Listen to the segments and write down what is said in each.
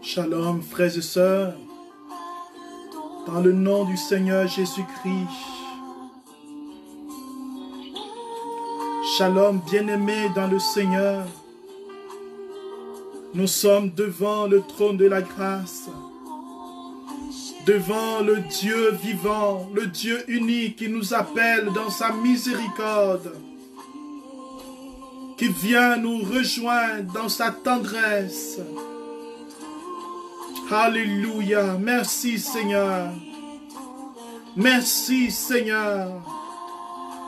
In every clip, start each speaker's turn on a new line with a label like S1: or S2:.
S1: Shalom, frères et sœurs, dans le nom du Seigneur Jésus-Christ. Shalom, bien-aimés dans le Seigneur. Nous sommes devant le trône de la grâce, devant le Dieu vivant, le Dieu unique qui nous appelle dans sa miséricorde, qui vient nous rejoindre dans sa tendresse. Alléluia. Merci Seigneur. Merci Seigneur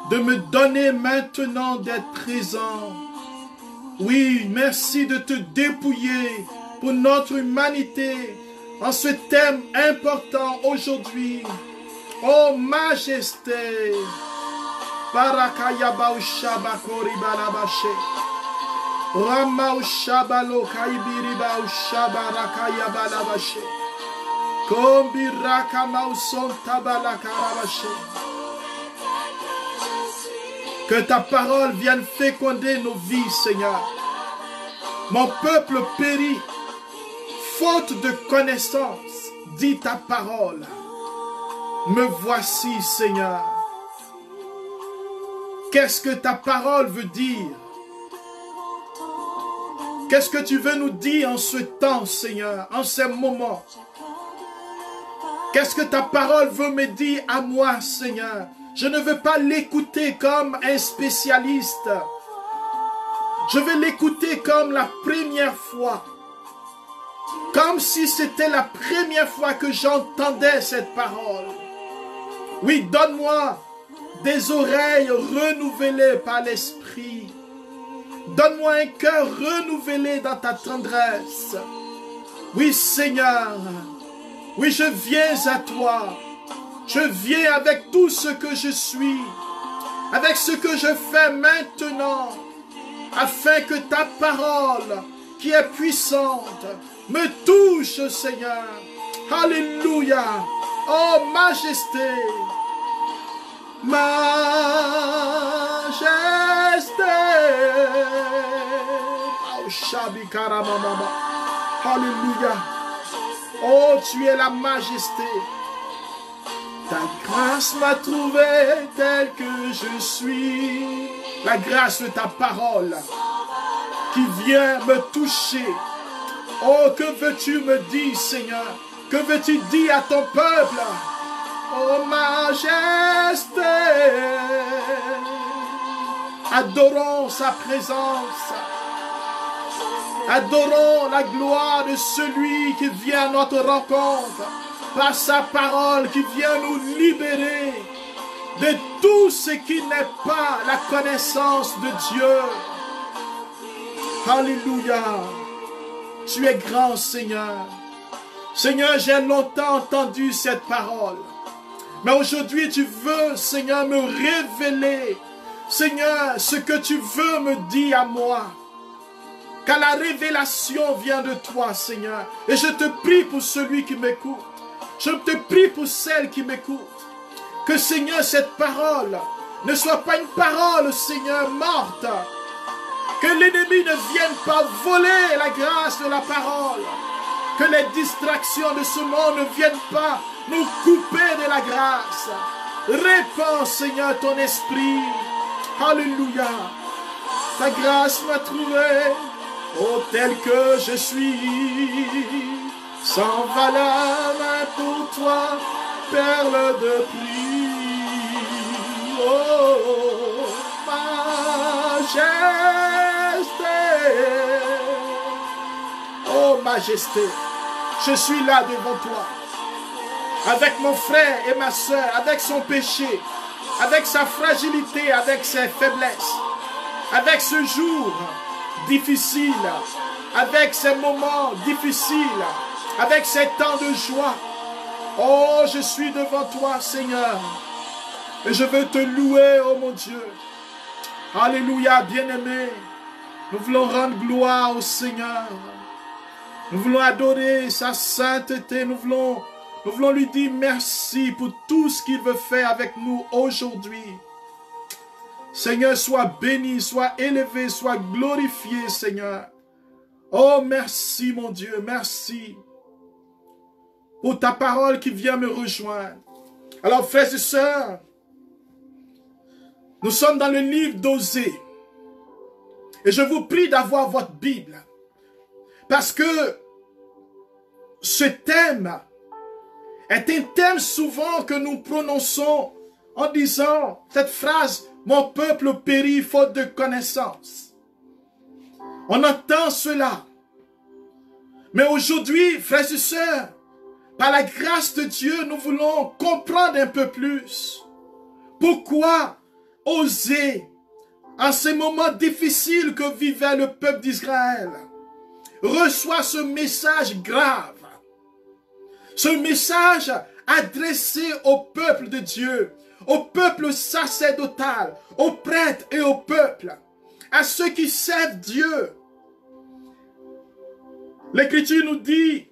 S1: de me donner maintenant d'être présent. Oui, merci de te dépouiller pour notre humanité en ce thème important aujourd'hui. Oh Majesté. Barakaya Baushaba Koribalabashe. Rama Ushabalo Kaibiriba Ushaba Rakaya Balabashe. Kombi Rakama Uson Tabala Karabashe. Que ta parole vienne féconder nos vies, Seigneur. Mon peuple périt, faute de connaissance. Dis ta parole. Me voici, Seigneur. Qu'est-ce que ta parole veut dire? Qu'est-ce que tu veux nous dire en ce temps, Seigneur, en ces moments? Qu'est-ce que ta parole veut me dire à moi, Seigneur? Je ne veux pas l'écouter comme un spécialiste. Je veux l'écouter comme la première fois. Comme si c'était la première fois que j'entendais cette parole. Oui, donne-moi des oreilles renouvelées par l'Esprit. Donne-moi un cœur renouvelé dans ta tendresse. Oui, Seigneur. Oui, je viens à toi. Je viens avec tout ce que je suis. Avec ce que je fais maintenant. Afin que ta parole, qui est puissante, me touche, Seigneur. Alléluia. Oh, Majesté. Majesté. Oh, Shabi Karamamama. Alléluia. Oh, tu es la majesté. Ta grâce m'a trouvé tel que je suis. La grâce de ta parole qui vient me toucher. Oh, que veux-tu me dire, Seigneur? Que veux-tu dire à ton peuple? Oh, majesté. Adorons sa présence. Adorons la gloire de celui qui vient à notre rencontre. Par sa parole qui vient nous libérer de tout ce qui n'est pas la connaissance de Dieu. Alléluia. Tu es grand, Seigneur. Seigneur, j'ai longtemps entendu cette parole. Mais aujourd'hui, tu veux, Seigneur, me révéler, Seigneur, ce que tu veux me dire à moi. Car la révélation vient de toi, Seigneur. Et je te prie pour celui qui m'écoute. Je te prie pour celle qui m'écoute. Que, Seigneur, cette parole ne soit pas une parole, Seigneur, morte. Que l'ennemi ne vienne pas voler la grâce de la parole. Que les distractions de ce monde ne viennent pas nous couper de la grâce. Répands, Seigneur, ton esprit. Alléluia. Ta grâce m'a trouvé, oh, tel que je suis. Sans valeur pour toi, perle de pluie. Oh, majesté. Oh, majesté. Je suis là devant toi. Avec mon frère et ma soeur, avec son péché, avec sa fragilité, avec ses faiblesses. Avec ce jour difficile, avec ces moments difficiles, avec ces temps de joie. Oh, je suis devant toi, Seigneur. Et je veux te louer, oh mon Dieu. Alléluia, bien-aimé. Nous voulons rendre gloire au Seigneur. Nous voulons adorer sa sainteté. Nous voulons lui dire merci pour tout ce qu'il veut faire avec nous aujourd'hui. Seigneur, sois béni, sois élevé, sois glorifié, Seigneur. Oh, merci mon Dieu, merci pour ta parole qui vient me rejoindre. Alors, frères et sœurs, nous sommes dans le livre d'Osée. Et je vous prie d'avoir votre Bible. Parce que ce thème est un thème souvent que nous prononçons en disant cette phrase, « Mon peuple périt faute de connaissance ». On entend cela. Mais aujourd'hui, frères et sœurs, par la grâce de Dieu, nous voulons comprendre un peu plus. Pourquoi Osée, en ces moments difficiles que vivait le peuple d'Israël, reçoit ce message grave. Ce message adressé au peuple de Dieu, au peuple sacerdotal, aux prêtres et au peuple, à ceux qui servent Dieu. L'Écriture nous dit,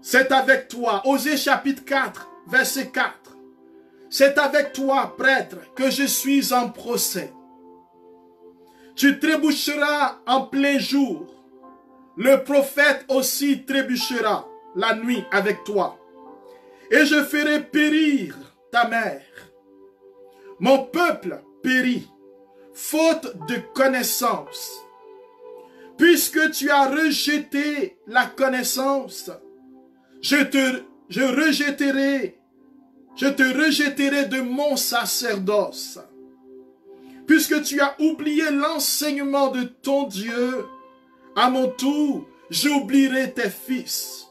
S1: c'est avec toi, Osée chapitre 4, verset 4. C'est avec toi, prêtre, que je suis en procès. Tu trébucheras en plein jour. Le prophète aussi trébuchera la nuit avec toi. Et je ferai périr ta mère. Mon peuple périt, faute de connaissance. Puisque tu as rejeté la connaissance, je te rejetterai de mon sacerdoce. Puisque tu as oublié l'enseignement de ton Dieu, à mon tour, j'oublierai tes fils.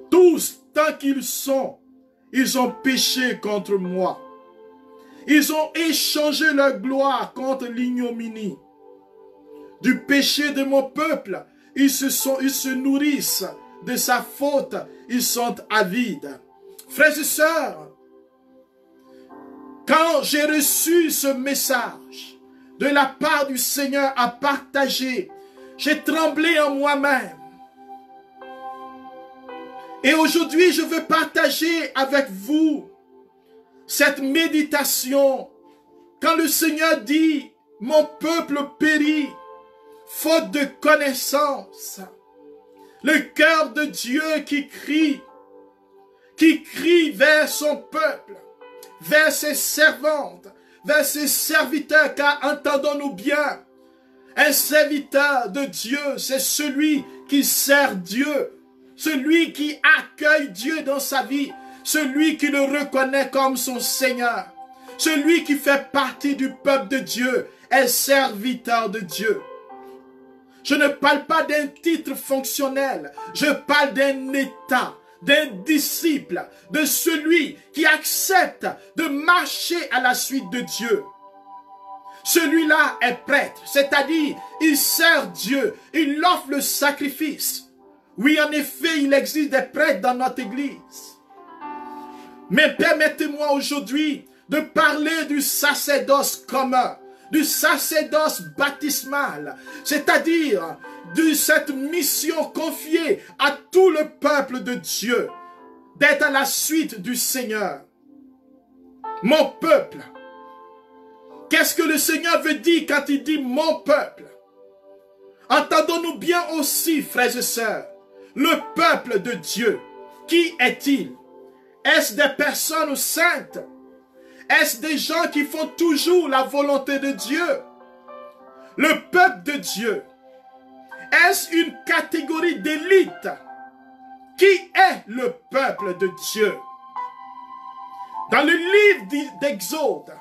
S1: Tous, tant ils ont péché contre moi. Ils ont échangé leur gloire contre l'ignominie. Du péché de mon peuple, ils se nourrissent. De sa faute, ils sont avides. Frères et sœurs, quand j'ai reçu ce message de la part du Seigneur à partager, j'ai tremblé en moi-même. Et aujourd'hui, je veux partager avec vous cette méditation. Quand le Seigneur dit, mon peuple périt, faute de connaissance. Le cœur de Dieu qui crie vers son peuple, vers ses servantes, vers ses serviteurs, car entendons-nous bien, un serviteur de Dieu, c'est celui qui sert Dieu, celui qui accueille Dieu dans sa vie, celui qui le reconnaît comme son Seigneur, celui qui fait partie du peuple de Dieu, est serviteur de Dieu. Je ne parle pas d'un titre fonctionnel, je parle d'un état, d'un disciple, de celui qui accepte de marcher à la suite de Dieu. Celui-là est prêtre, c'est-à-dire il sert Dieu, il offre le sacrifice. Oui, en effet, il existe des prêtres dans notre église. Mais permettez-moi aujourd'hui de parler du sacerdoce commun, du sacerdoce baptismal, c'est-à-dire de cette mission confiée à tout le peuple de Dieu, d'être à la suite du Seigneur. Mon peuple. Qu'est-ce que le Seigneur veut dire quand il dit mon peuple? Entendons-nous bien aussi, frères et sœurs, le peuple de Dieu, qui est-il? Est-ce des personnes saintes? Est-ce des gens qui font toujours la volonté de Dieu? Le peuple de Dieu, est-ce une catégorie d'élite? Qui est le peuple de Dieu? Dans le livre d'Exode,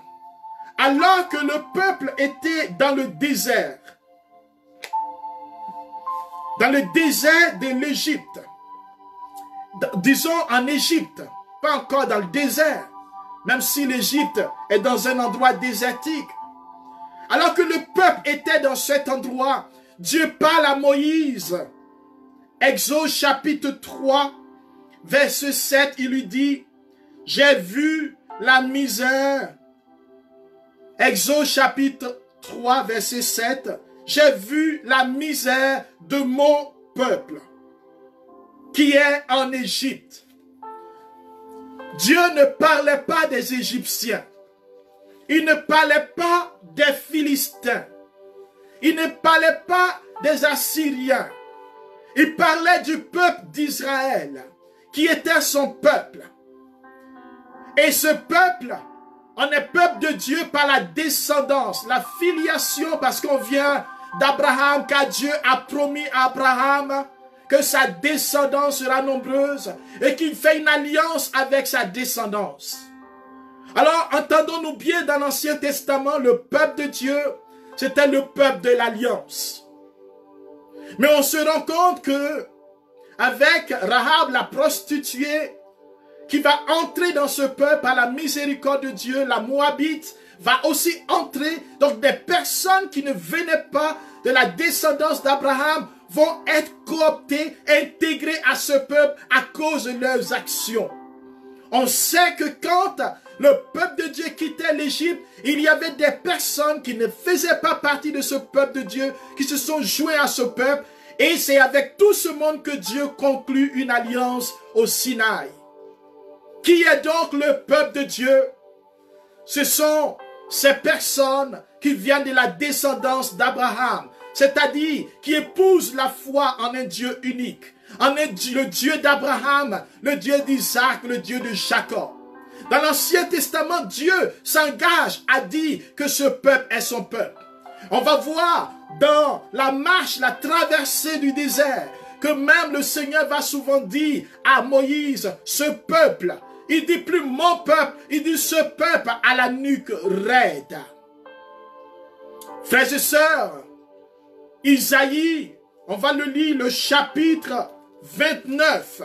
S1: alors que le peuple était dans le désert de l'Égypte, disons en Égypte, pas encore dans le désert, même si l'Égypte est dans un endroit désertique. Alors que le peuple était dans cet endroit, Dieu parle à Moïse. Exode chapitre 3, verset 7, il lui dit, « J'ai vu la misère. » Exode chapitre 3, verset 7, « J'ai vu la misère de mon peuple qui est en Égypte. » Dieu ne parlait pas des Égyptiens. il ne parlait pas des Philistins. Il ne parlait pas des Assyriens. Il parlait du peuple d'Israël, qui était son peuple. Et ce peuple, on est peuple de Dieu par la descendance, la filiation, parce qu'on vient d'Abraham, car Dieu a promis à Abraham que sa descendance sera nombreuse et qu'il fait une alliance avec sa descendance. Alors, entendons-nous bien, dans l'Ancien Testament, le peuple de Dieu, c'était le peuple de l'alliance. Mais on se rend compte que, avec Rahab, la prostituée, qui va entrer dans ce peuple par la miséricorde de Dieu, la Moabite, va aussi entrer. Donc des personnes qui ne venaient pas de la descendance d'Abraham vont être cooptées, intégrées à ce peuple à cause de leurs actions. On sait que quand le peuple de Dieu quittait l'Égypte, il y avait des personnes qui ne faisaient pas partie de ce peuple de Dieu, qui se sont joints à ce peuple. Et c'est avec tout ce monde que Dieu conclut une alliance au Sinaï. Qui est donc le peuple de Dieu? Ce sont ces personnes qui viennent de la descendance d'Abraham, c'est-à-dire qui épousent la foi en un Dieu unique, en le Dieu d'Abraham, le Dieu d'Isaac, le Dieu de Jacob. Dans l'Ancien Testament, Dieu s'engage à dire que ce peuple est son peuple. On va voir dans la marche, la traversée du désert, que même le Seigneur va souvent dire à Moïse, ce peuple, il dit plus mon peuple, il dit ce peuple à la nuque raide. Frères et sœurs, Isaïe, on va le lire, le chapitre 29.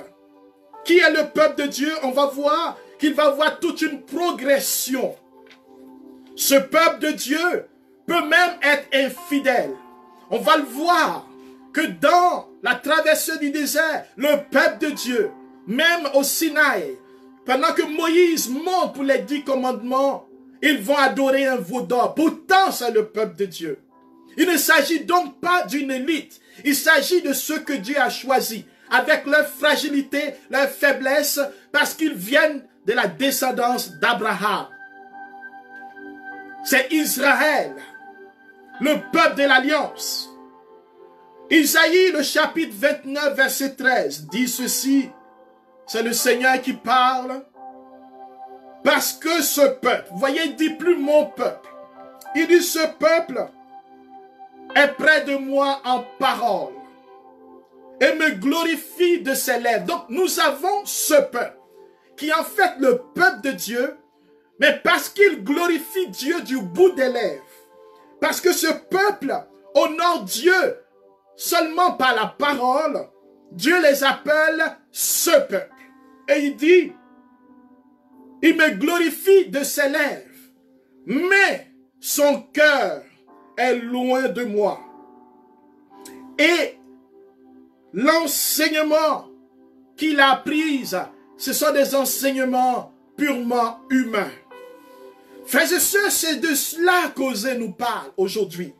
S1: Qui est le peuple de Dieu? On va voir qu'il va avoir toute une progression. Ce peuple de Dieu peut même être infidèle. On va le voir que dans la traversée du désert, le peuple de Dieu, même au Sinaï, pendant que Moïse monte pour les 10 commandements, ils vont adorer un veau d'or. Pourtant, c'est le peuple de Dieu. Il ne s'agit donc pas d'une élite. Il s'agit de ceux que Dieu a choisis, avec leur fragilité, leur faiblesse, parce qu'ils viennent de la descendance d'Abraham. C'est Israël, le peuple de l'alliance. Isaïe, le chapitre 29, verset 13, dit ceci. C'est le Seigneur qui parle. Parce que ce peuple, vous voyez, il dit plus mon peuple. Il dit ce peuple est près de moi en parole et me glorifie de ses lèvres. Donc nous avons ce peuple qui est en fait le peuple de Dieu, mais parce qu'il glorifie Dieu du bout des lèvres. Parce que ce peuple honore Dieu seulement par la parole, Dieu les appelle ce peuple. Et il dit, il me glorifie de ses lèvres, mais son cœur est loin de moi. Et l'enseignement qu'il a appris, ce sont des enseignements purement humains. Frères et sœurs, c'est de cela qu'Osée nous parle aujourd'hui.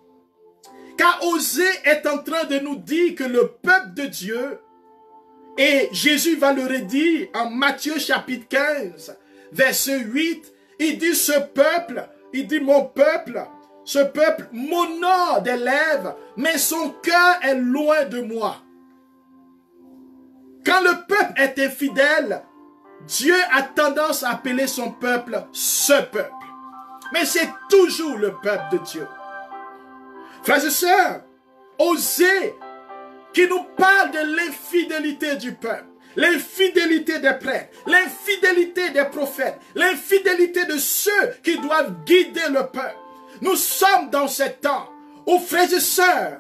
S1: Car Osée est en train de nous dire que le peuple de Dieu, et Jésus va le redire en Matthieu chapitre 15, verset 8, il dit ce peuple, il dit mon peuple, ce peuple m'honore des lèvres, mais son cœur est loin de moi. Quand le peuple est infidèle, Dieu a tendance à appeler son peuple ce peuple. Mais c'est toujours le peuple de Dieu. Frères et sœurs, Osée qui nous parle de l'infidélité du peuple, l'infidélité des prêtres, l'infidélité des prophètes, l'infidélité de ceux qui doivent guider le peuple. Nous sommes dans ce temps où, frères et sœurs,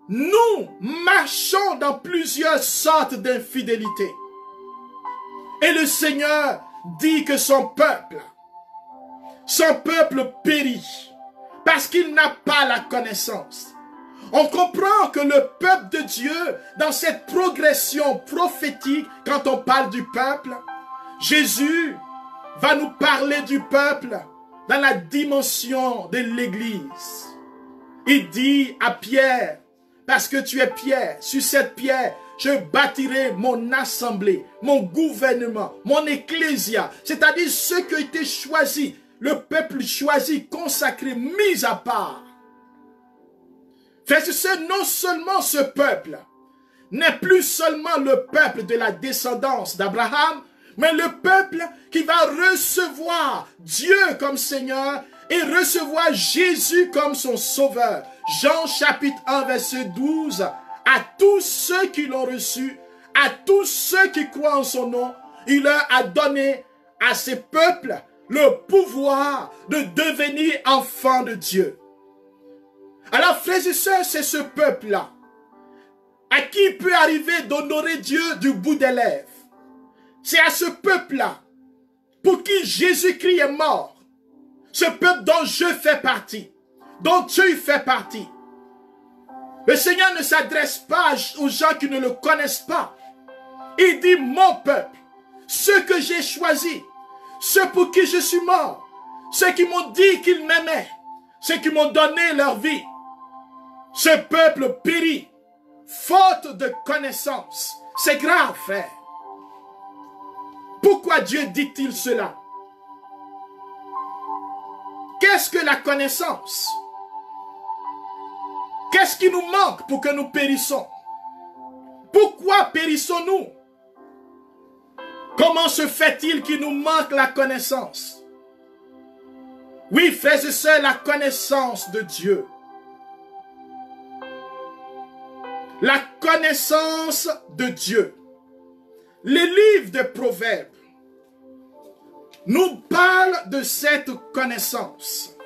S1: nous marchons dans plusieurs sortes d'infidélité. Et le Seigneur dit que son peuple périt parce qu'il n'a pas la connaissance. On comprend que le peuple de Dieu, dans cette progression prophétique, quand on parle du peuple, Jésus va nous parler du peuple dans la dimension de l'Église. Il dit à Pierre, parce que tu es Pierre, sur cette pierre, je bâtirai mon assemblée, mon gouvernement, mon ecclésia, c'est-à-dire ceux qui ont été choisis le peuple choisi, consacré, mis à part. Frères et sœurs, non seulement ce peuple n'est plus seulement le peuple de la descendance d'Abraham, mais le peuple qui va recevoir Dieu comme Seigneur et recevoir Jésus comme son sauveur. Jean chapitre 1 verset 12, à tous ceux qui l'ont reçu, à tous ceux qui croient en son nom, il leur a donné à ces peuples le pouvoir de devenir enfants de Dieu. Alors frères et sœurs, c'est ce peuple-là à qui il peut arriver d'honorer Dieu du bout des lèvres. C'est à ce peuple-là pour qui Jésus-Christ est mort. Ce peuple dont je fais partie, dont tu fais partie. Le Seigneur ne s'adresse pas aux gens qui ne le connaissent pas. Il dit mon peuple, ceux que j'ai choisis, ceux pour qui je suis mort, ceux qui m'ont dit qu'ils m'aimaient, ceux qui m'ont donné leur vie. Ce peuple périt, faute de connaissance. C'est grave, frère. Pourquoi Dieu dit-il cela? Qu'est-ce que la connaissance? Qu'est-ce qui nous manque pour que nous périssons? Pourquoi périssons-nous? Comment se fait-il qu'il nous manque la connaissance? Oui, frères et sœurs, la connaissance de Dieu. La connaissance de Dieu. Les livres de Proverbes nous parlent de cette connaissance.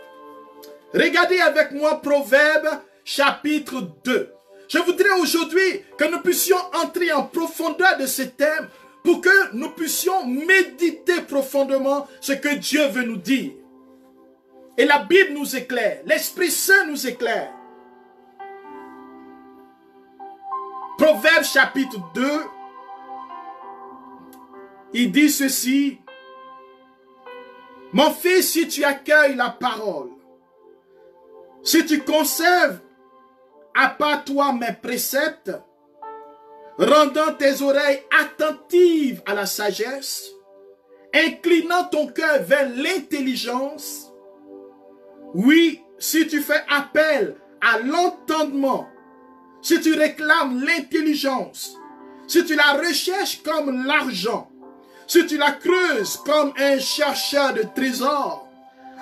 S1: Regardez avec moi Proverbes chapitre 2. Je voudrais aujourd'hui que nous puissions entrer en profondeur de ce thème pour que nous puissions méditer profondément ce que Dieu veut nous dire. Et la Bible nous éclaire, l'Esprit Saint nous éclaire. Proverbes chapitre 2, il dit ceci: mon fils, si tu accueilles la parole, si tu conserves à part toi mes préceptes, rendant tes oreilles attentives à la sagesse, inclinant ton cœur vers l'intelligence, oui, si tu fais appel à l'entendement, si tu réclames l'intelligence, si tu la recherches comme l'argent, si tu la creuses comme un chercheur de trésors,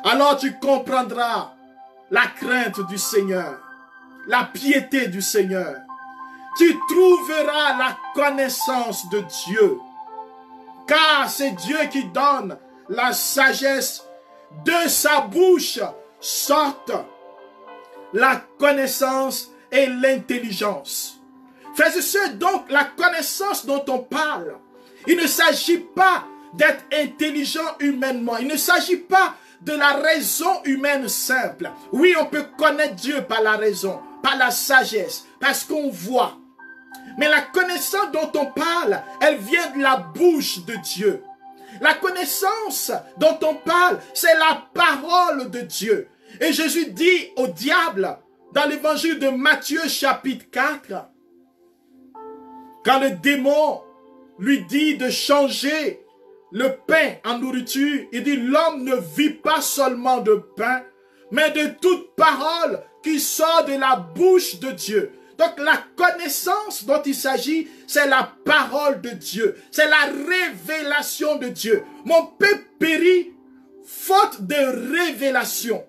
S1: alors tu comprendras la crainte du Seigneur, la piété du Seigneur. Tu trouveras la connaissance de Dieu, car c'est Dieu qui donne la sagesse. De sa bouche sortent la connaissance et l'intelligence. Frères et sœurs, donc la connaissance dont on parle, il ne s'agit pas d'être intelligent humainement. Il ne s'agit pas de la raison humaine simple. Oui, on peut connaître Dieu par la raison, par la sagesse, parce qu'on voit. Mais la connaissance dont on parle, elle vient de la bouche de Dieu. La connaissance dont on parle, c'est la parole de Dieu. Et Jésus dit au diable, dans l'évangile de Matthieu chapitre 4, quand le démon lui dit de changer le pain en nourriture, il dit l'homme ne vit pas seulement de pain, mais de toute parole qui sort de la bouche de Dieu. Donc la connaissance dont il s'agit, c'est la parole de Dieu, c'est la révélation de Dieu. Mon peuple périt faute de révélation.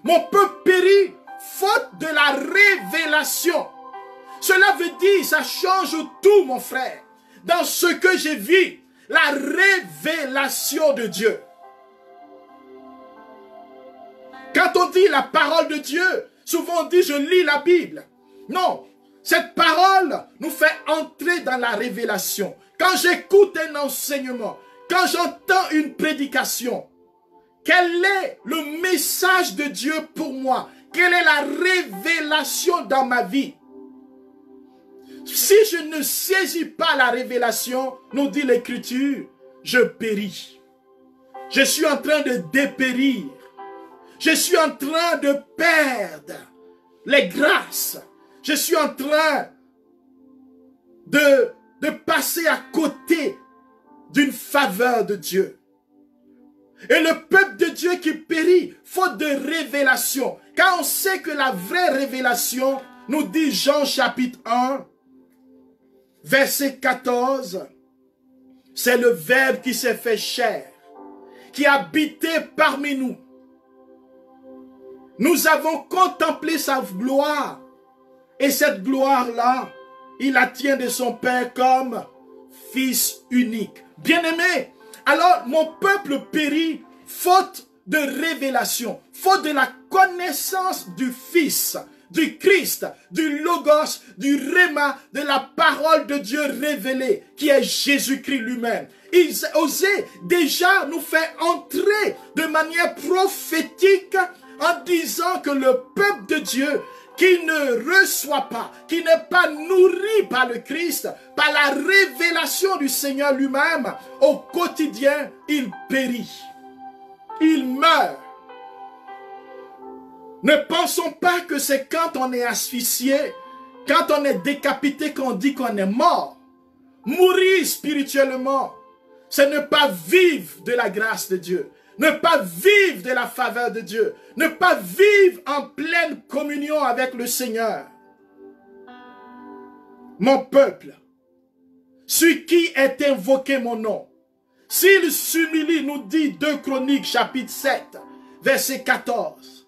S1: Mon peuple périt faute de la révélation. Cela veut dire, ça change tout, mon frère. Dans ce que j'ai vu, la révélation de Dieu. Quand on dit la parole de Dieu, souvent on dit je lis la Bible. Non, cette parole nous fait entrer dans la révélation. Quand j'écoute un enseignement, quand j'entends une prédication, quel est le message de Dieu pour moi? Quelle est la révélation dans ma vie? Si je ne saisis pas la révélation, nous dit l'Écriture, je péris. Je suis en train de dépérir. Je suis en train de perdre les grâces. Je suis en train de passer à côté d'une faveur de Dieu. Et le peuple de Dieu qui périt, faute de révélation. Car on sait que la vraie révélation, nous dit Jean chapitre 1, verset 14, c'est le Verbe qui s'est fait chair, qui habitait parmi nous. Nous avons contemplé sa gloire. Et cette gloire-là, il la tient de son Père comme Fils unique. Bien-aimé, alors mon peuple périt faute de révélation, faute de la connaissance du Fils, du Christ, du Logos, du Réma, de la parole de Dieu révélée, qui est Jésus-Christ lui-même. Ils osaient déjà nous faire entrer de manière prophétique en disant que le peuple de Dieu qui ne reçoit pas, qui n'est pas nourri par le Christ, par la révélation du Seigneur lui-même, au quotidien, il périt. Il meurt. Ne pensons pas que c'est quand on est asphyxié, quand on est décapité qu'on dit qu'on est mort. Mourir spirituellement, c'est ne pas vivre de la grâce de Dieu. Ne pas vivre de la faveur de Dieu. Ne pas vivre en pleine communion avec le Seigneur. Mon peuple, sur qui est invoqué mon nom, s'il s'humilie, nous dit 2 Chroniques chapitre 7, verset 14.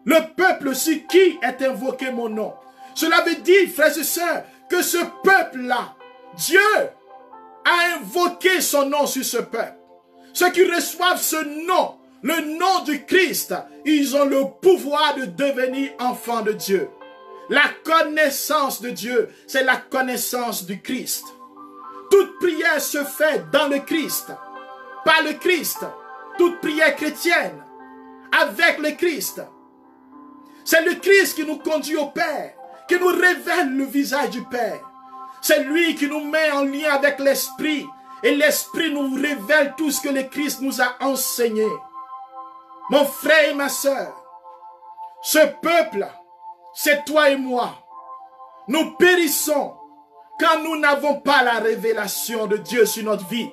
S1: Le peuple sur qui est invoqué mon nom. Cela veut dire, frères et sœurs, que ce peuple-là, Dieu a invoqué son nom sur ce peuple. Ceux qui reçoivent ce nom, le nom du Christ, ils ont le pouvoir de devenir enfants de Dieu. La connaissance de Dieu, c'est la connaissance du Christ. Toute prière se fait dans le Christ, par le Christ. Toute prière chrétienne, avec le Christ. C'est le Christ qui nous conduit au Père, qui nous révèle le visage du Père. C'est lui qui nous met en lien avec l'Esprit. Et l'Esprit nous révèle tout ce que le Christ nous a enseigné. Mon frère et ma sœur, ce peuple, c'est toi et moi. Nous périssons quand nous n'avons pas la révélation de Dieu sur notre vie.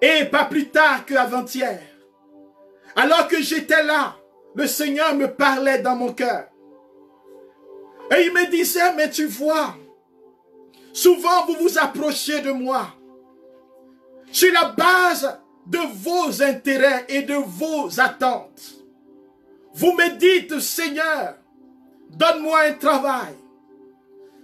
S1: Et pas plus tard qu'avant-hier, alors que j'étais là, le Seigneur me parlait dans mon cœur. Et il me disait, mais tu vois, souvent vous vous approchez de moi sur la base de vos intérêts et de vos attentes. Vous me dites, Seigneur, donne-moi un travail.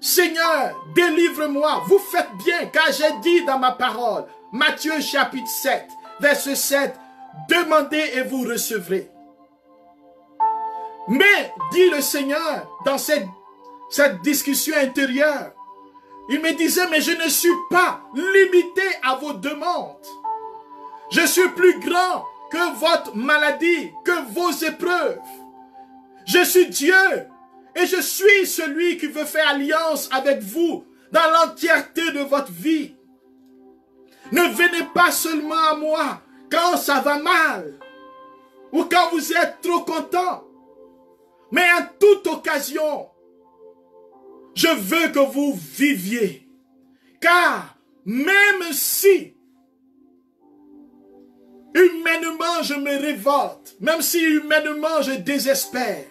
S1: Seigneur, délivre-moi. Vous faites bien, car j'ai dit dans ma parole, Matthieu chapitre 7, verset 7, demandez et vous recevrez. Mais, dit le Seigneur, dans cette discussion intérieure, il me disait, mais je ne suis pas limité à vos demandes. Je suis plus grand que votre maladie, que vos épreuves. Je suis Dieu et je suis celui qui veut faire alliance avec vous dans l'entièreté de votre vie. Ne venez pas seulement à moi quand ça va mal ou quand vous êtes trop content, mais en toute occasion, je veux que vous viviez. Car même si humainement je me révolte, même si humainement je désespère,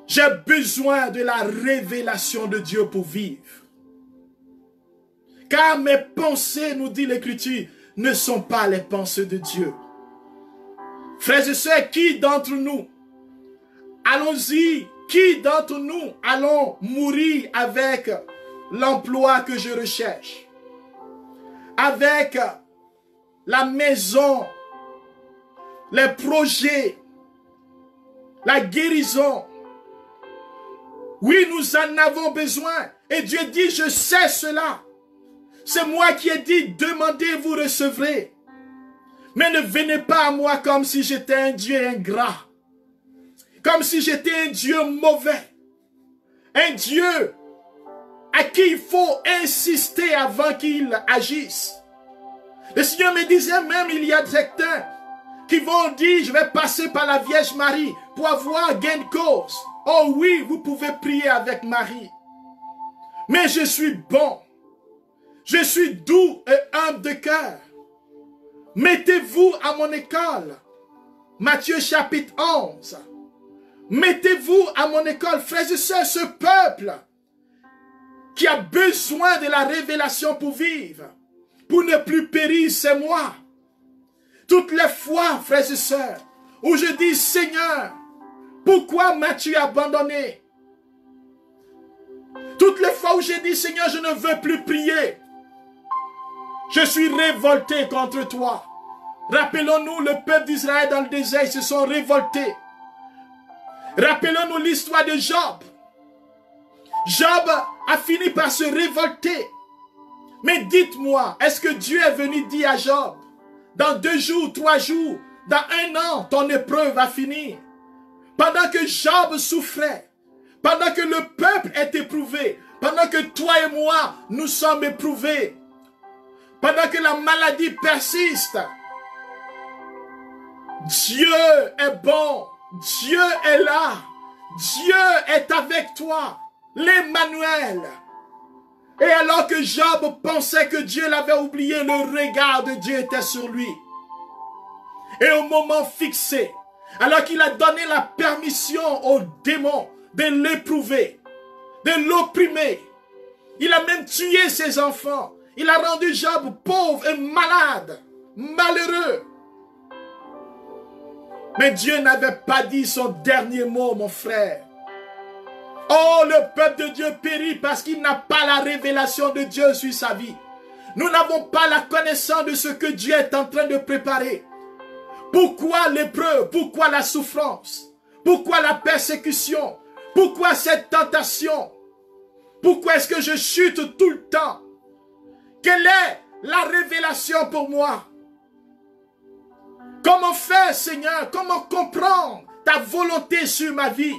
S1: j'ai besoin de la révélation de Dieu pour vivre. Car mes pensées, nous dit l'Écriture, ne sont pas les pensées de Dieu. Frères et sœurs, qui d'entre nous, allons-y, qui d'entre nous allons mourir avec l'emploi que je recherche, avec la maison, les projets, la guérison? Oui, nous en avons besoin. Et Dieu dit, je sais cela. C'est moi qui ai dit, demandez, vous recevrez. Mais ne venez pas à moi comme si j'étais un Dieu ingrat. Comme si j'étais un Dieu mauvais. Un Dieu à qui il faut insister avant qu'il agisse. Le Seigneur me disait même, il y a certains qui vont dire, je vais passer par la Vierge Marie pour avoir gain de cause. Oh oui, vous pouvez prier avec Marie. Mais je suis bon. Je suis doux et humble de cœur. Mettez-vous à mon école. Matthieu chapitre 11. Mettez-vous à mon école, frères et sœurs, ce peuple qui a besoin de la révélation pour vivre, pour ne plus périr, c'est moi. Toutes les fois, frères et sœurs, où je dis, Seigneur, pourquoi m'as-tu abandonné? Toutes les fois où j'ai dit, Seigneur, je ne veux plus prier, je suis révolté contre toi. Rappelons-nous, le peuple d'Israël dans le désert, ils se sont révoltés. Rappelons-nous l'histoire de Job. Job a fini par se révolter. Mais dites-moi, est-ce que Dieu est venu dire à Job, dans 2 jours, 3 jours, dans 1 an, ton épreuve va finir? Pendant que Job souffrait, pendant que le peuple est éprouvé, pendant que toi et moi, nous sommes éprouvés, pendant que la maladie persiste, Dieu est bon, Dieu est là, Dieu est avec toi, l'Emmanuel. Et alors que Job pensait que Dieu l'avait oublié, le regard de Dieu était sur lui. Et au moment fixé, alors qu'il a donné la permission aux démons de l'éprouver, de l'opprimer, il a même tué ses enfants. Il a rendu Job pauvre et malade, malheureux. Mais Dieu n'avait pas dit son dernier mot, mon frère. Oh, le peuple de Dieu périt parce qu'il n'a pas la révélation de Dieu sur sa vie. Nous n'avons pas la connaissance de ce que Dieu est en train de préparer. Pourquoi l'épreuve? Pourquoi la souffrance? Pourquoi la persécution? Pourquoi cette tentation? Pourquoi est-ce que je chute tout le temps? Quelle est la révélation pour moi? Comment faire, Seigneur? Comment comprendre ta volonté sur ma vie?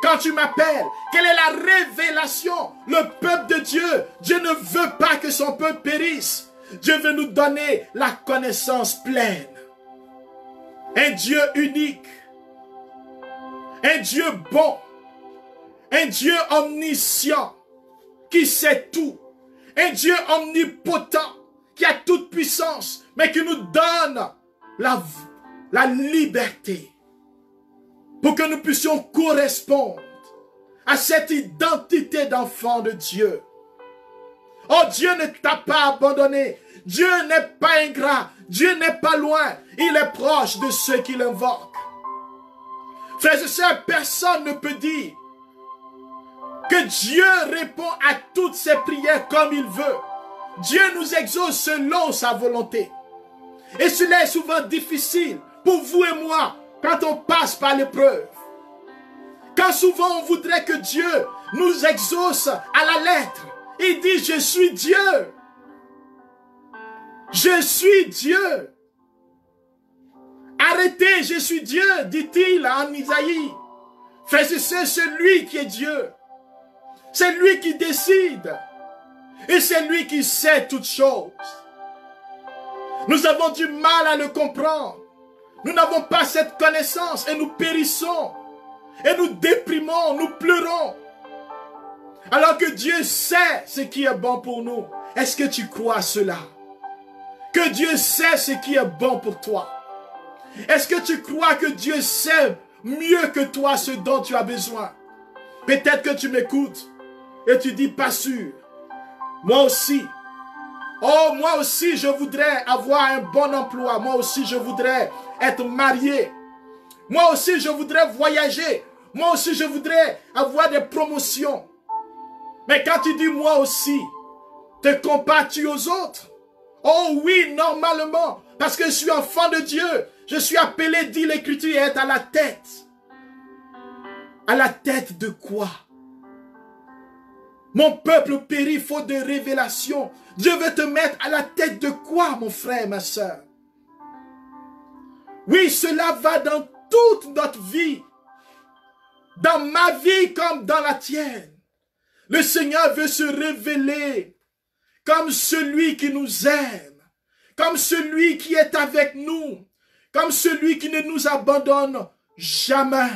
S1: Quand tu m'appelles, quelle est la révélation? Le peuple de Dieu, Dieu ne veut pas que son peuple périsse. Dieu veut nous donner la connaissance pleine. Un Dieu unique, un Dieu bon, un Dieu omniscient qui sait tout, un Dieu omnipotent qui a toute puissance, mais qui nous donne la liberté pour que nous puissions correspondre à cette identité d'enfant de Dieu. Oh, Dieu ne t'a pas abandonné. Dieu n'est pas ingrat. Dieu n'est pas loin. Il est proche de ceux qui l'invoquent. Frères et sœurs, personne ne peut dire que Dieu répond à toutes ses prières comme il veut. Dieu nous exauce selon sa volonté. Et cela est souvent difficile pour vous et moi quand on passe par l'épreuve. Quand souvent on voudrait que Dieu nous exauce à la lettre. Il dit, je suis Dieu. Je suis Dieu. Arrêtez, je suis Dieu, dit-il en Isaïe. Frères et sœurs, c'est lui qui est Dieu. C'est lui qui décide. Et c'est lui qui sait toutes choses. Nous avons du mal à le comprendre. Nous n'avons pas cette connaissance et nous périssons. Et nous déprimons, nous pleurons. Alors que Dieu sait ce qui est bon pour nous. Est-ce que tu crois cela? Que Dieu sait ce qui est bon pour toi. Est-ce que tu crois que Dieu sait mieux que toi ce dont tu as besoin? Peut-être que tu m'écoutes et tu dis pas sûr. Moi aussi. Oh, moi aussi je voudrais avoir un bon emploi. Moi aussi je voudrais être marié. Moi aussi je voudrais voyager. Moi aussi je voudrais avoir des promotions. Mais quand tu dis moi aussi, te compares-tu aux autres? Oh oui, normalement. Parce que je suis enfant de Dieu. Je suis appelé, dit l'Écriture, à être à la tête. À la tête de quoi? Mon peuple périt faute de révélation. Dieu veut te mettre à la tête de quoi, mon frère, ma soeur? Oui, cela va dans toute notre vie. Dans ma vie comme dans la tienne. Le Seigneur veut se révéler comme celui qui nous aime, comme celui qui est avec nous, comme celui qui ne nous abandonne jamais.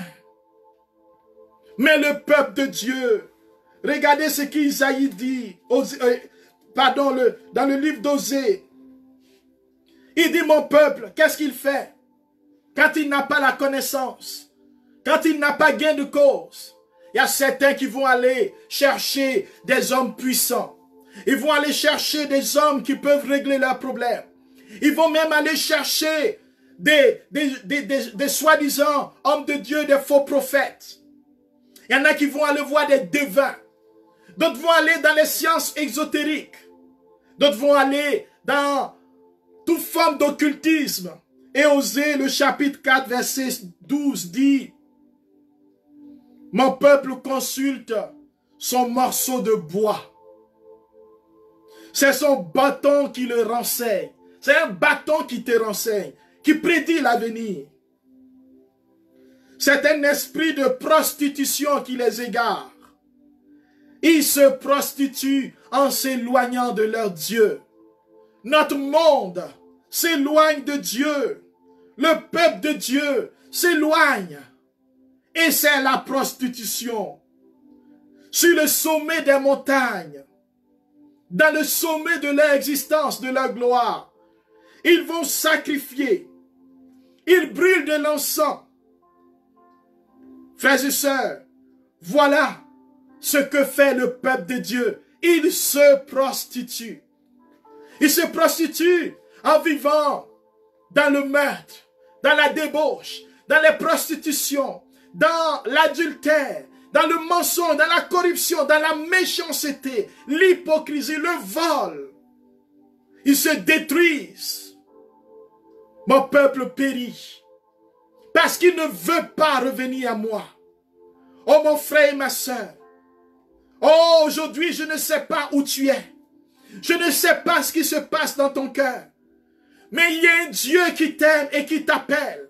S1: Mais le peuple de Dieu, regardez ce qu'Isaïe dit, dans le livre d'Osée. Il dit, mon peuple, qu'est-ce qu'il fait? Quand il n'a pas la connaissance, quand il n'a pas gain de cause, il y a certains qui vont aller chercher des hommes puissants. Ils vont aller chercher des hommes qui peuvent régler leurs problèmes. Ils vont même aller chercher des soi-disant hommes de Dieu, des faux prophètes. Il y en a qui vont aller voir des devins. D'autres vont aller dans les sciences exotériques. D'autres vont aller dans toute forme d'occultisme. Et Osée, le chapitre 4, verset 12 dit, « Mon peuple consulte son morceau de bois. C'est son bâton qui le renseigne. C'est un bâton qui te renseigne, qui prédit l'avenir. C'est un esprit de prostitution qui les égare. Ils se prostituent en s'éloignant de leur Dieu. Notre monde s'éloigne de Dieu. Le peuple de Dieu s'éloigne. Et c'est la prostitution. Sur le sommet des montagnes, dans le sommet de leur existence, de leur gloire, ils vont sacrifier. Ils brûlent de l'encens. Frères et sœurs, voilà ce que fait le peuple de Dieu. Il se prostitue. Il se prostitue en vivant dans le meurtre, dans la débauche, dans les prostitutions, dans l'adultère, dans le mensonge, dans la corruption, dans la méchanceté, l'hypocrisie, le vol. Ils se détruisent. Mon peuple périt parce qu'il ne veut pas revenir à moi. Oh mon frère et ma soeur, oh aujourd'hui je ne sais pas où tu es. Je ne sais pas ce qui se passe dans ton cœur. Mais il y a un Dieu qui t'aime et qui t'appelle.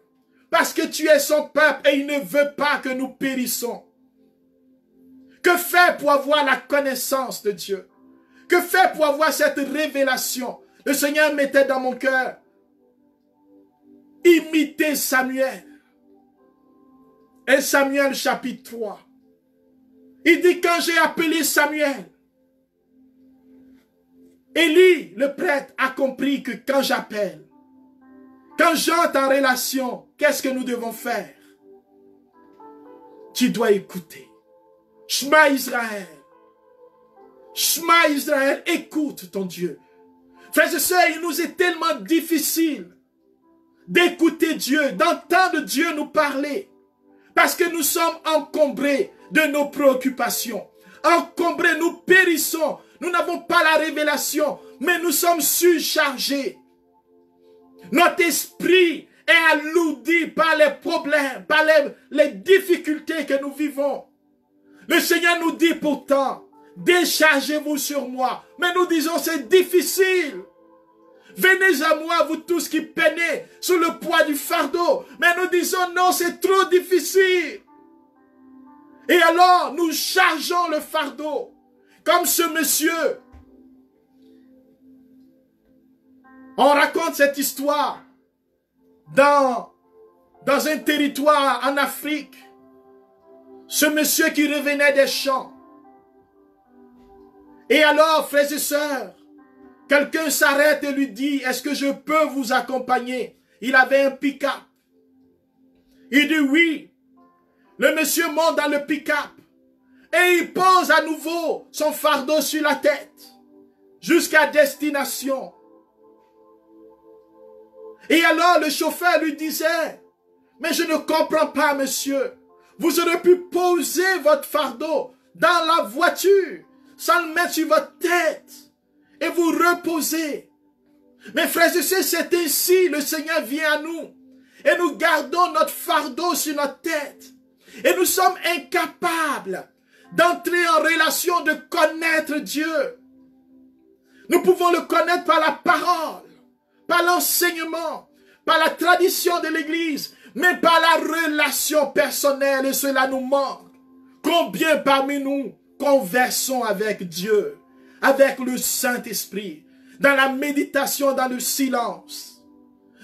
S1: Parce que tu es son peuple et il ne veut pas que nous périssons. Que faire pour avoir la connaissance de Dieu? Que faire pour avoir cette révélation? Le Seigneur mettait dans mon cœur, imiter Samuel. Et Samuel chapitre 3. Il dit, quand j'ai appelé Samuel, Élie, le prêtre, a compris que quand j'appelle, quand j'entre en relation, qu'est-ce que nous devons faire? Tu dois écouter. Shema Israël. Shema Israël, écoute ton Dieu. Frères et sœurs, il nous est tellement difficile d'écouter Dieu, d'entendre Dieu nous parler. Parce que nous sommes encombrés de nos préoccupations. Encombrés, nous périssons. Nous n'avons pas la révélation, mais nous sommes surchargés. Notre esprit est alourdi par les problèmes, par les difficultés que nous vivons. Le Seigneur nous dit pourtant, déchargez-vous sur moi. Mais nous disons, c'est difficile. Venez à moi, vous tous qui peinez sous le poids du fardeau. Mais nous disons, non, c'est trop difficile. Et alors, nous chargeons le fardeau. Comme ce monsieur. On raconte cette histoire dans un territoire en Afrique. Ce monsieur qui revenait des champs. Et alors, frères et sœurs, quelqu'un s'arrête et lui dit, est-ce que je peux vous accompagner? Il avait un pick-up. Il dit oui. Le monsieur monte dans le pick-up et il pose à nouveau son fardeau sur la tête jusqu'à destination. Et alors le chauffeur lui disait, mais je ne comprends pas, monsieur. Vous aurez pu poser votre fardeau dans la voiture sans le mettre sur votre tête et vous reposer. Mes frères et sœurs, c'est ainsi le Seigneur vient à nous. Et nous gardons notre fardeau sur notre tête. Et nous sommes incapables d'entrer en relation, de connaître Dieu. Nous pouvons le connaître par la parole, par l'enseignement, par la tradition de l'Église, mais par la relation personnelle, et cela nous manque. Combien parmi nous conversons avec Dieu, avec le Saint-Esprit, dans la méditation, dans le silence?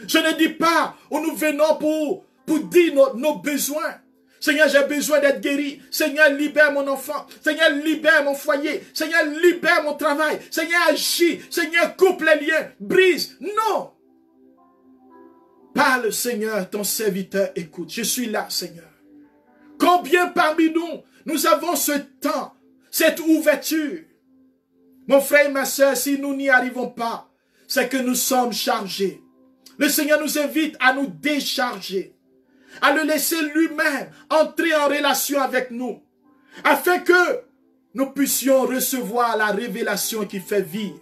S1: Je ne dis pas où nous venons pour dire nos besoins. Seigneur, j'ai besoin d'être guéri. Seigneur, libère mon enfant. Seigneur, libère mon foyer. Seigneur, libère mon travail. Seigneur, agis. Seigneur, coupe les liens. Brise. Non. Parle, Seigneur, ton serviteur écoute. Je suis là, Seigneur. Combien parmi nous avons ce temps, cette ouverture? Mon frère et ma soeur, si nous n'y arrivons pas, c'est que nous sommes chargés. Le Seigneur nous invite à nous décharger, à le laisser lui-même entrer en relation avec nous, afin que nous puissions recevoir la révélation qui fait vivre.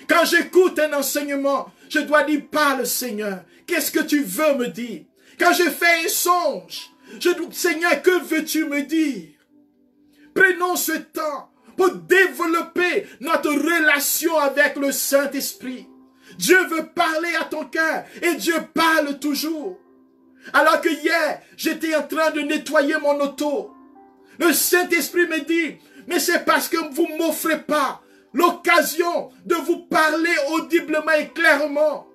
S1: Quand j'écoute un enseignement, je dois dire, parle Seigneur, qu'est-ce que tu veux me dire? Quand je fais un songe, je dis, Seigneur, que veux-tu me dire? Prenons ce temps pour développer notre relation avec le Saint-Esprit. Dieu veut parler à ton cœur et Dieu parle toujours. Alors que hier, j'étais en train de nettoyer mon auto. Le Saint-Esprit me dit, mais c'est parce que vous ne m'offrez pas l'occasion de vous parler audiblement et clairement.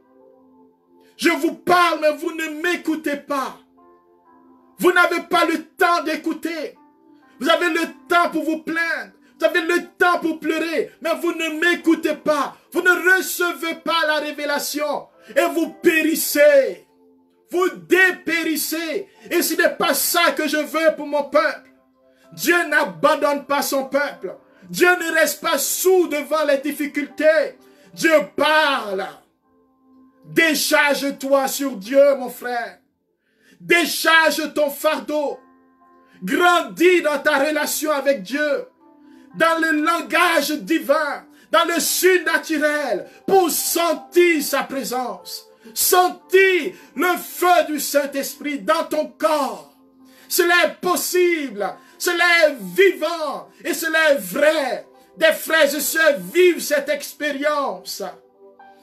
S1: Je vous parle, mais vous ne m'écoutez pas. Vous n'avez pas le temps d'écouter. Vous avez le temps pour vous plaindre. Vous avez le temps pour pleurer, mais vous ne m'écoutez pas. Vous ne recevez pas la révélation et vous périssez. Vous dépérissez. Et ce n'est pas ça que je veux pour mon peuple. Dieu n'abandonne pas son peuple. Dieu ne reste pas sourd devant les difficultés. Dieu parle. Décharge-toi sur Dieu, mon frère. Décharge ton fardeau. Grandis dans ta relation avec Dieu. Dans le langage divin, dans le surnaturel, pour sentir sa présence. Sentir le feu du Saint-Esprit dans ton corps. Cela est possible, cela est vivant et cela est vrai. Des frères et sœurs vivent cette expérience.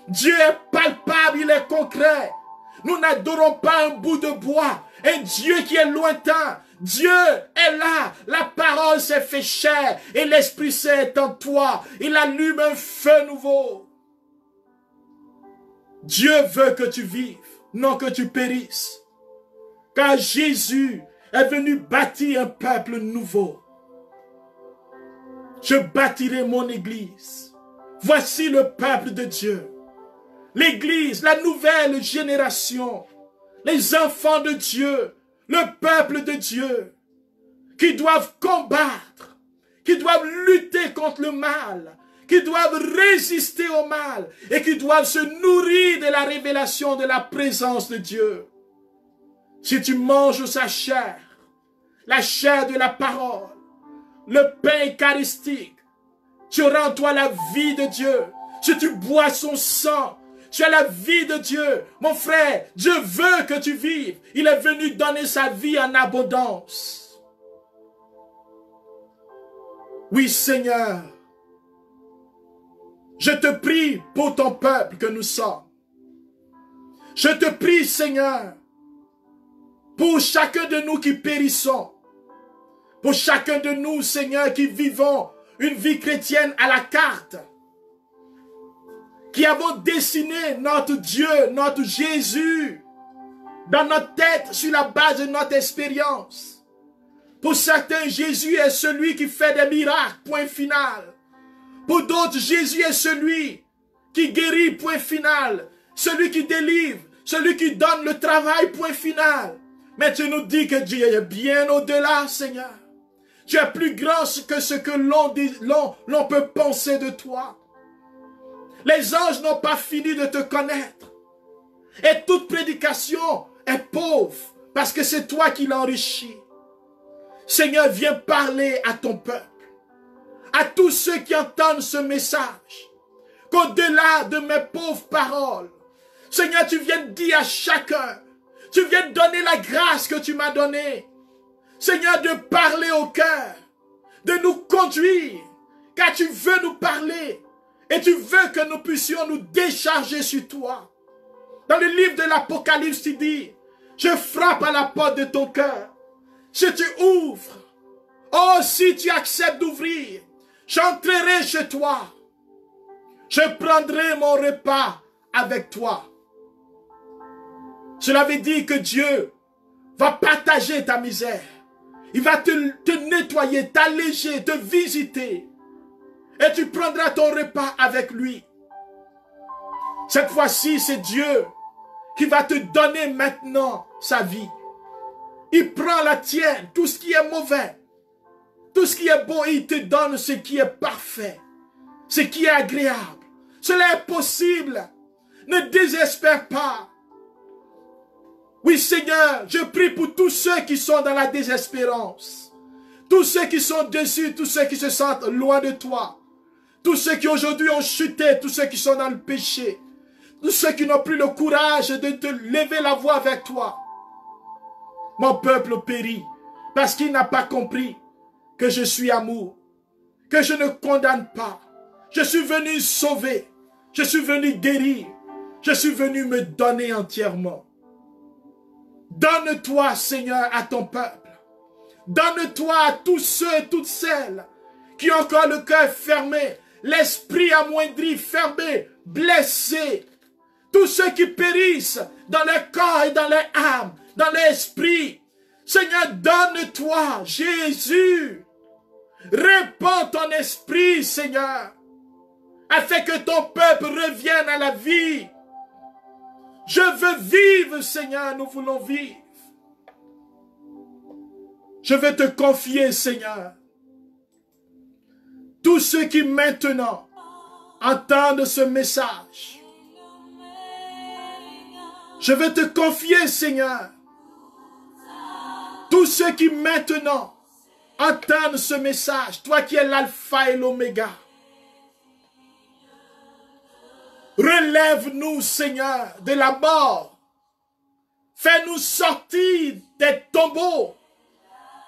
S1: Dieu est palpable, il est concret. Nous n'adorons pas un bout de bois, un Dieu qui est lointain. Dieu est là, la parole s'est fait chair et l'Esprit Saint est en toi. Il allume un feu nouveau. Dieu veut que tu vives, non que tu périsses. Car Jésus est venu bâtir un peuple nouveau. Je bâtirai mon église. Voici le peuple de Dieu. L'église, la nouvelle génération, les enfants de Dieu, le peuple de Dieu, qui doivent combattre, qui doivent lutter contre le mal, qui doivent résister au mal et qui doivent se nourrir de la révélation de la présence de Dieu. Si tu manges sa chair, la chair de la parole, le pain eucharistique, tu auras en toi la vie de Dieu. Si tu bois son sang, tu as la vie de Dieu. Mon frère, Dieu veut que tu vives. Il est venu donner sa vie en abondance. Oui, Seigneur. Je te prie pour ton peuple que nous sommes. Je te prie, Seigneur, pour chacun de nous qui périssons. Pour chacun de nous, Seigneur, qui vivons une vie chrétienne à la carte. Qui avons dessiné notre Dieu, notre Jésus, dans notre tête sur la base de notre expérience. Pour certains, Jésus est celui qui fait des miracles, point final. Pour d'autres, Jésus est celui qui guérit, point final. Celui qui délivre, celui qui donne le travail, point final. Mais tu nous dis que Dieu est bien au-delà, Seigneur. Tu es plus grand que ce que l'on peut penser de toi. Les anges n'ont pas fini de te connaître. Et toute prédication est pauvre parce que c'est toi qui l'enrichis. Seigneur, viens parler à ton peuple. À tous ceux qui entendent ce message. Qu'au-delà de mes pauvres paroles, Seigneur, tu viens dire à chacun. Tu viens donner la grâce que tu m'as donnée. Seigneur, de parler au cœur. De nous conduire. Car tu veux nous parler. Et tu veux que nous puissions nous décharger sur toi. Dans le livre de l'Apocalypse, tu dis, je frappe à la porte de ton cœur. Si tu ouvres, oh, si tu acceptes d'ouvrir, j'entrerai chez toi. Je prendrai mon repas avec toi. Cela veut dire que Dieu va partager ta misère. Il va te nettoyer, t'alléger, te visiter. Et tu prendras ton repas avec lui. Cette fois-ci, c'est Dieu qui va te donner maintenant sa vie. Il prend la tienne, tout ce qui est mauvais, tout ce qui est bon, il te donne ce qui est parfait, ce qui est agréable. Cela est possible. Ne désespère pas. Oui, Seigneur, je prie pour tous ceux qui sont dans la désespérance. Tous ceux qui sont déçus, tous ceux qui se sentent loin de toi. Tous ceux qui aujourd'hui ont chuté, tous ceux qui sont dans le péché. Tous ceux qui n'ont plus le courage de te lever la voix avec toi. Mon peuple périt parce qu'il n'a pas compris que je suis amour, que je ne condamne pas. Je suis venu sauver, je suis venu guérir, je suis venu me donner entièrement. Donne-toi, Seigneur, à ton peuple. Donne-toi à tous ceux et toutes celles qui ont encore le cœur fermé, l'esprit amoindri, fermé, blessé. Tous ceux qui périssent dans leur corps et dans leur âme, dans l'esprit. Seigneur, donne-toi, Jésus. Répands ton esprit, Seigneur, afin que ton peuple revienne à la vie. Je veux vivre, Seigneur, nous voulons vivre. Je veux te confier, Seigneur, tous ceux qui maintenant entendent ce message. Je veux te confier, Seigneur, tous ceux qui maintenant entendent ce message, toi qui es l'alpha et l'oméga. Relève-nous, Seigneur, de la mort. Fais-nous sortir des tombeaux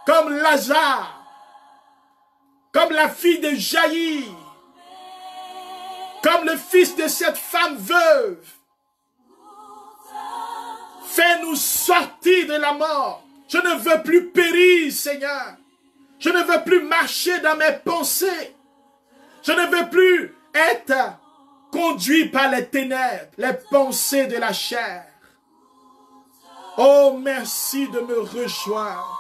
S1: comme Lazare, comme la fille de Jaïr, comme le fils de cette femme veuve. Fais-nous sortir de la mort. Je ne veux plus périr, Seigneur. Je ne veux plus marcher dans mes pensées. Je ne veux plus être conduit par les ténèbres, les pensées de la chair. Oh, merci de me rejoindre.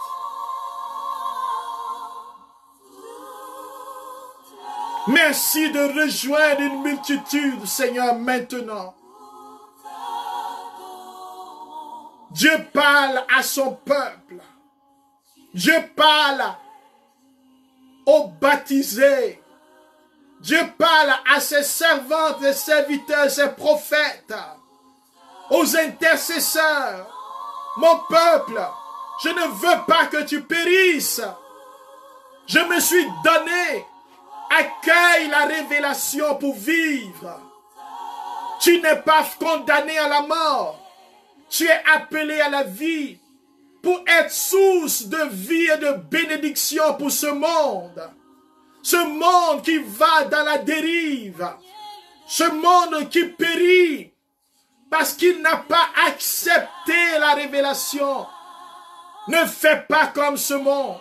S1: Merci de rejoindre une multitude, Seigneur, maintenant. Dieu parle à son peuple. Dieu parle aux baptisés. Dieu parle à ses servantes, ses serviteurs, ses prophètes, aux intercesseurs. Mon peuple, je ne veux pas que tu périsses. Je me suis donné. Accueille la révélation pour vivre. Tu n'es pas condamné à la mort. Tu es appelé à la vie pour être source de vie et de bénédiction pour ce monde. Ce monde qui va dans la dérive. Ce monde qui périt parce qu'il n'a pas accepté la révélation. Ne fais pas comme ce monde.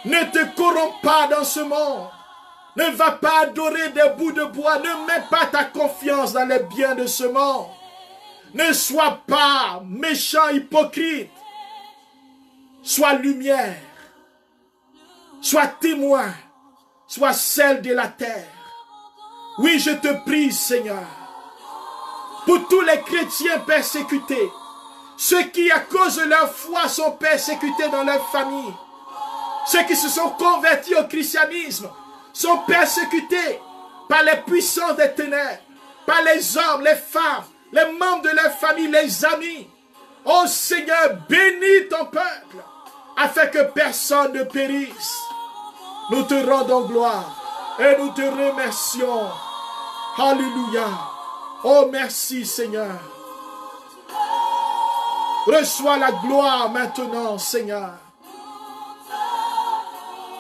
S1: Ne te corromps pas dans ce monde. Ne va pas adorer des bouts de bois. Ne mets pas ta confiance dans les biens de ce monde. Ne sois pas méchant, hypocrite. Sois lumière. Sois témoin. Sois celle de la terre. Oui, je te prie, Seigneur, pour tous les chrétiens persécutés, ceux qui, à cause de leur foi, sont persécutés dans leur famille, ceux qui se sont convertis au christianisme, sont persécutés par les puissances des ténèbres, par les hommes, les femmes, les membres de leur famille, les amis. Oh Seigneur, bénis ton peuple, afin que personne ne périsse. Nous te rendons gloire et nous te remercions. Alléluia. Oh merci Seigneur. Reçois la gloire maintenant, Seigneur.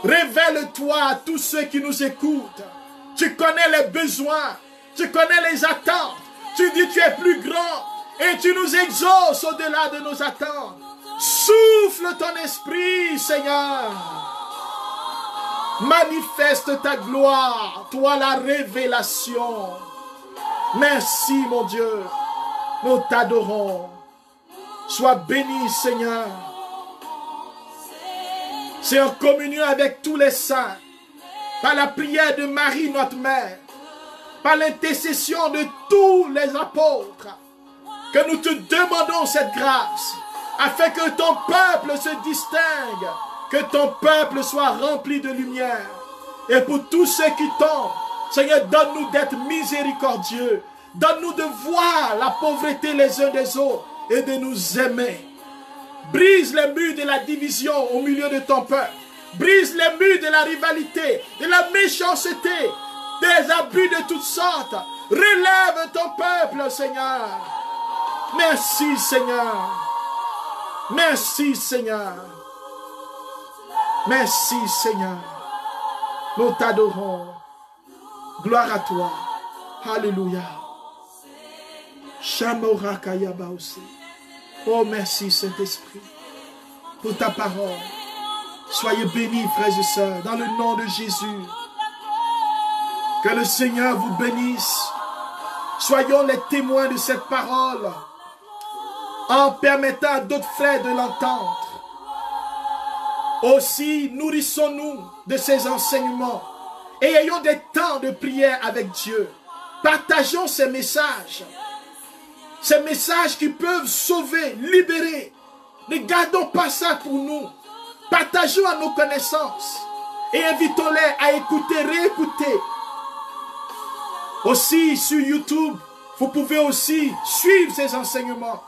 S1: Révèle-toi à tous ceux qui nous écoutent. Tu connais les besoins, tu connais les attentes. Tu dis tu es plus grand et tu nous exauces au-delà de nos attentes. Souffle ton esprit, Seigneur. Manifeste ta gloire, toi la révélation. Merci mon Dieu, nous t'adorons. Sois béni, Seigneur. C'est en communion avec tous les saints, par la prière de Marie notre Mère, par l'intercession de tous les apôtres, que nous te demandons cette grâce, afin que ton peuple se distingue, que ton peuple soit rempli de lumière. Et pour tous ceux qui tombent, Seigneur, donne-nous d'être miséricordieux. Donne-nous de voir la pauvreté les uns des autres et de nous aimer. Brise les murs de la division au milieu de ton peuple. Brise les murs de la rivalité, de la méchanceté, des abus de toutes sortes. Relève ton peuple, Seigneur. Merci, Seigneur. Merci, Seigneur. Merci, Seigneur. Nous t'adorons. Gloire à toi. Alléluia. Oh, merci, Saint-Esprit, pour ta parole. Soyez bénis, frères et sœurs, dans le nom de Jésus. Que le Seigneur vous bénisse. Soyons les témoins de cette parole, en permettant à d'autres frères de l'entendre. Aussi, nourrissons-nous de ces enseignements et ayons des temps de prière avec Dieu. Partageons ces messages qui peuvent sauver, libérer. Ne gardons pas ça pour nous. Partageons à nos connaissances et invitons-les à écouter, réécouter. Aussi, sur YouTube, vous pouvez aussi suivre ces enseignements.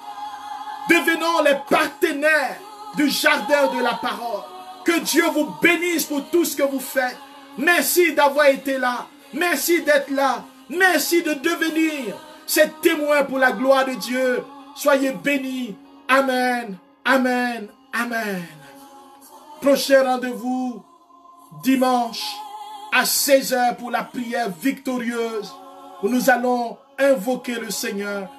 S1: Devenons les partenaires du jardin de la parole. Que Dieu vous bénisse pour tout ce que vous faites. Merci d'avoir été là. Merci d'être là. Merci de devenir ces témoins pour la gloire de Dieu. Soyez bénis. Amen. Amen. Amen. Prochain rendez-vous dimanche à 16 h pour la prière victorieuse où nous allons invoquer le Seigneur.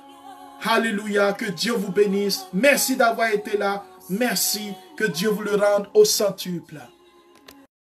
S1: Alléluia. Que Dieu vous bénisse. Merci d'avoir été là. Merci. Que Dieu vous le rende au centuple.